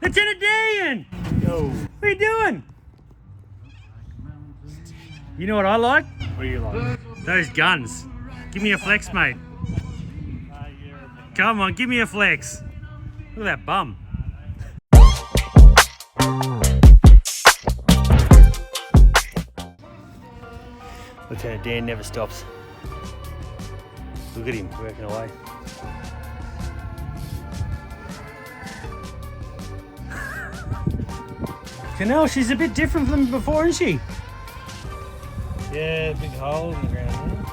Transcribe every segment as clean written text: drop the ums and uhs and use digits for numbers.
Lieutenant Dan! Yo. What are you doing? You know what I like? What do you like? Those guns. Give me a flex, mate. Come on, give me a flex. Look at that bum. Lieutenant Dan never stops. Look at him working away. Canal, she's a bit different from before, isn't she? Yeah, big hole in the ground there.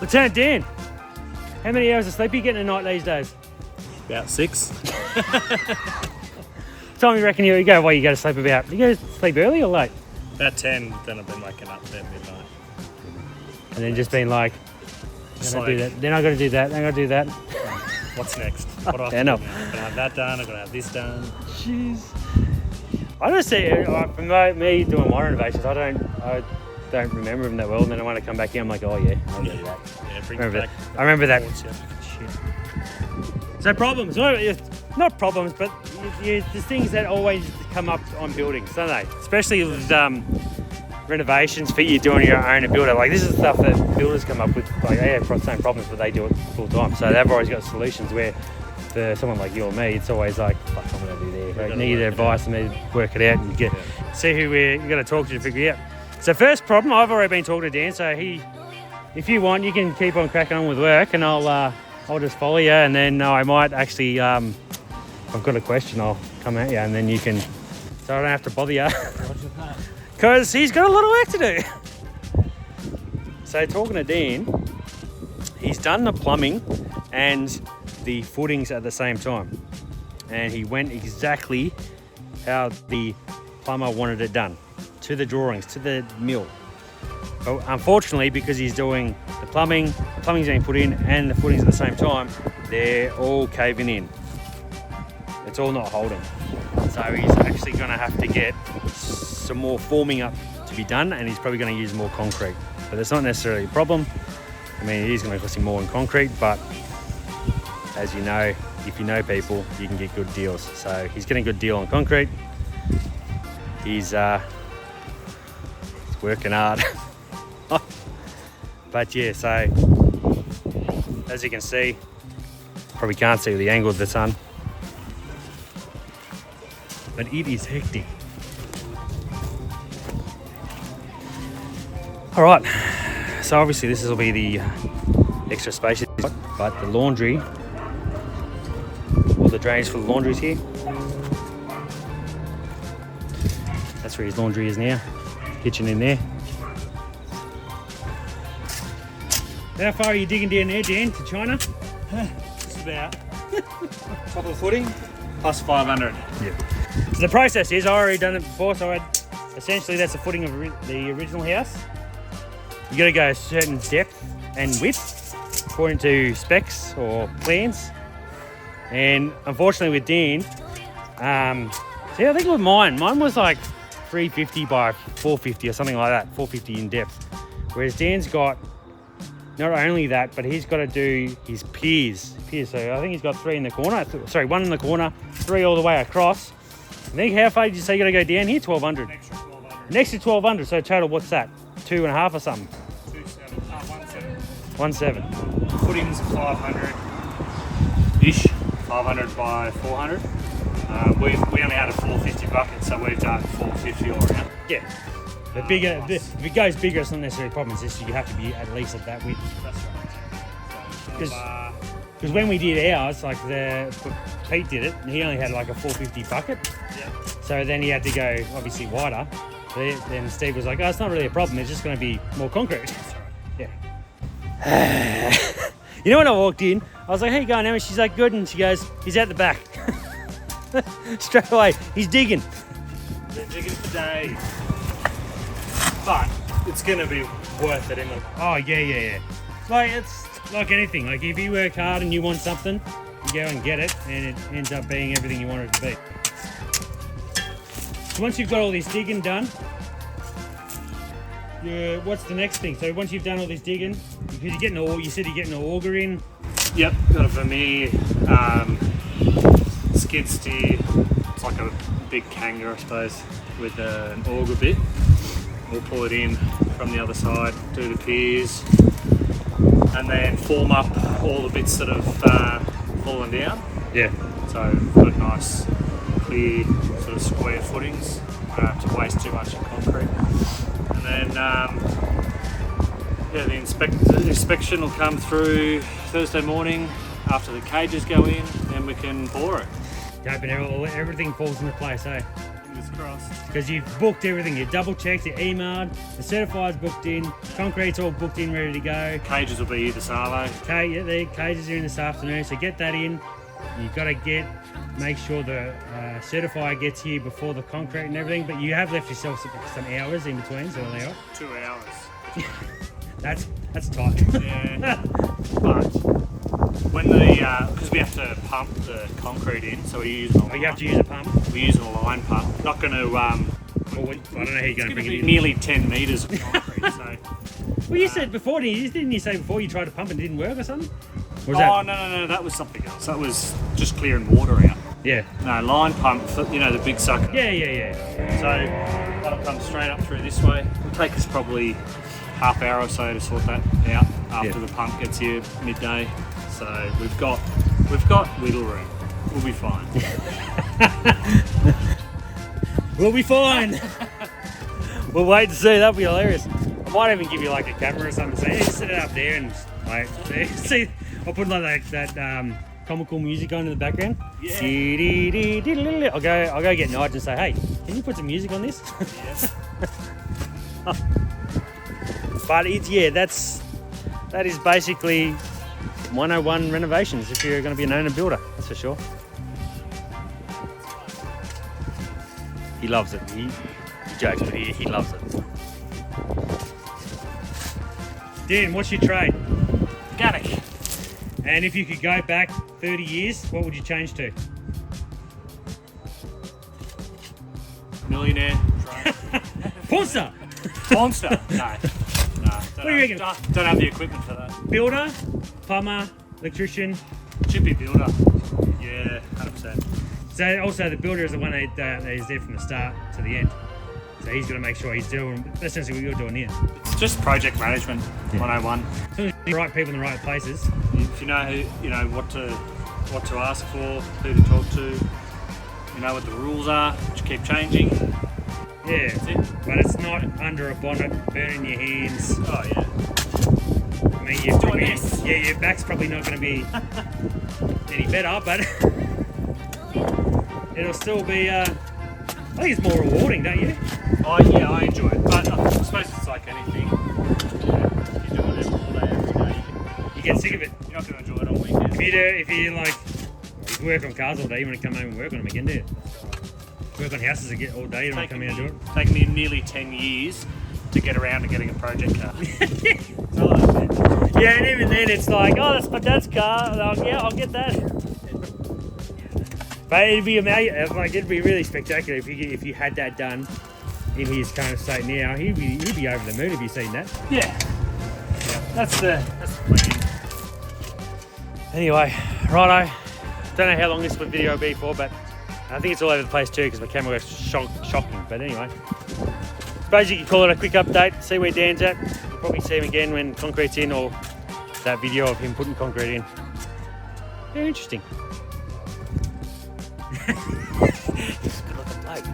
Lieutenant Dan, how many hours of sleep are you getting a night these days? About 6. Tell me, you reckon you go? Well, you go to sleep about? You go to sleep early or late? About 10, then I've been waking up about midnight. And then just being like, Just I'm gonna do that. Then I got to do that. Then I got to do that. What's next? What do I have to do now? I'm gonna have that done. I'm gonna have this done. Jeez. I just see for me doing my renovations. I don't remember them that well. And then when I come back here, I'm like, oh yeah, I'll do that. Yeah, bring Remember it back. I remember that. Shit. So problems, not problems, but there's things that always come up on buildings, don't they? Especially with renovations for you doing your own builder. Like this is stuff that builders come up with. Like they have the same problems, but they do it full time. So they've always got solutions. Where for someone like you or me, it's always like, fuck, I'm gonna do there. Like, need advice and need to work it out and see who you're gonna talk to figure it out. So first problem, I've already been talking to Dan. So if you want, you can keep on cracking on with work, and I'll just follow you, and then I might actually, if I've got a question, I'll come at you, and then you can, so I don't have to bother you. Because he's got a lot of work to do. So talking to Dan, he's done the plumbing and the footings at the same time. And he went exactly how the plumber wanted it done, to the drawings, to the mill. But unfortunately, because he's doing the plumbing's being put in and the footings at the same time, they're all caving in. It's all not holding. So he's actually going to have to get some more forming up to be done, and he's probably going to use more concrete. But that's not necessarily a problem. I mean, it is going to cost him more in concrete, but as you know, if you know people, you can get good deals. So he's getting a good deal on concrete. He's working hard. But yeah, so as you can see, probably can't see the angle of the sun, but it is hectic. All right, so obviously this will be the extra space, but the laundry, all the drains for the laundry is here. That's where his laundry is now. Kitchen in there. How far are you digging down there, Dan, to China? Just about. Top of the footing, plus 500. Yeah. So the process is, I already done it before, so essentially that's the footing of the original house. You got to go a certain depth and width according to specs or plans. And unfortunately with Dan, see, I think with mine was like 350 by 450 or something like that, 450 in depth. Whereas Dan's got not only that, but he's got to do his piers. So I think he's got 3 in the corner. Sorry, 1 in the corner, 3 all the way across. I think how far did you say you got to go down here? 1,200. An extra 1,200. Next to 1,200. So total, what's that? 2.5 or something? 1,700. 1,700. Footings 500-ish. 500 by 400. We only had a 450 bucket, so we've done 450 all around. Yeah. The bigger, if it goes bigger, it's not necessarily a problem. It's just you have to be at least at that width. That's right. Because when we did ours, like Pete did it, and he only had like a 450 bucket. Yeah. So then he had to go obviously wider. Then Steve was like, "Oh, it's not really a problem. It's just going to be more concrete." Yeah. You know when I walked in, I was like, "How you going, Emma?" She's like, "Good," and she goes, "He's out the back." Straight away, he's digging. They're digging for days. But it's going to be worth it in the... Oh, yeah. It's like anything. Like if you work hard and you want something, you go and get it, and it ends up being everything you want it to be. So once you've got all this digging done, what's the next thing? So once you've done all this digging, because you're getting you said you're getting an auger in. Yep, got a Vermeer skid steer. It's like a big Kanga, I suppose, with an auger bit. We'll pull it in from the other side, do the piers, and then form up all the bits that have fallen down. Yeah. So got a nice, clear sort of square footings. Don't have to waste too much in concrete. And then, yeah, the inspection will come through Thursday morning after the cages go in, and we can bore it. Hoping everything falls into place, eh? Fingers crossed. Because you've booked everything, you've double checked, you emailed, the certified's booked in, concrete's all booked in, ready to go. Cages will be here this hour. Yeah, the cages are in this afternoon, so get that in. You've got to make sure the certifier gets here before the concrete and everything, but you have left yourself some hours in between, so they are. 2 hours. That's tight. Yeah. But when because we have to pump the concrete in, so we use You have to use a pump. We're using a line pump. Not going to. I don't know how you're going to bring it in. Nearly 10 metres of concrete. So. Well, you said before, didn't you say before you tried to pump and it didn't work or something? Or was No, that was something else. That was just clearing water out. Yeah. No, line pump, the big sucker. Yeah. So that'll come straight up through this way. It'll take us probably half hour or so to sort that out after the pump gets here midday. So we've got wiggle room. We'll be fine. We'll be fine. We'll wait to see. That'll be hilarious. I might even give you like a camera or something. Say, hey, set it up there and like see. I'll put like that comical music on in the background. Yeah. I'll go get Nigel and say, hey, can you put some music on this? Yes. But that is basically 101 renovations if you're going to be an owner builder, that's for sure. He loves it. He jokes, but he loves it. Dan, what's your trade? Mechanic. And if you could go back 30 years, what would you change to? Millionaire. Monster! Monster. No. What do you reckon? Don't have the equipment for that. Builder, plumber, electrician. Should be builder. Yeah, 100%. So also the builder is the one that is there from the start to the end. So he's got to make sure he's doing essentially what you're doing here. It's just project management 101. So the right people in the right places. If you know what to ask for, who to talk to, you know what the rules are, which keep changing. Yeah, That's it. but it's not under a bonnet, burning your hands. Oh yeah. I mean, you're Doing probably, this. yeah, your back's probably not going to be any better, but it'll still be. I think it's more rewarding, don't you? Oh yeah, I enjoy it, but I suppose it's like anything. You do it all day, every day. You get sick of it. You're not going to enjoy it on weekends. If you work on cars all day, you want to come home and work on them again, do you? Work on houses all day, you don't want to come in and do it. Taken me nearly 10 years to get around to getting a project car. Yeah, and even then it's like, oh, that's my dad's car. And I'm like, yeah, I'll get that. But it'd be amazing. Like, it'd be really spectacular if you had that done in his current state now. He'd be over the moon if you seen that. Yeah. That's the plan. Anyway, righto. Don't know how long this video will be for, but I think it's all over the place too because my camera was shocking. But anyway, suppose you could call it a quick update, see where Dan's at. We'll probably see him again when concrete's in, or that video of him putting concrete in. Very interesting. He's a good looking bloke.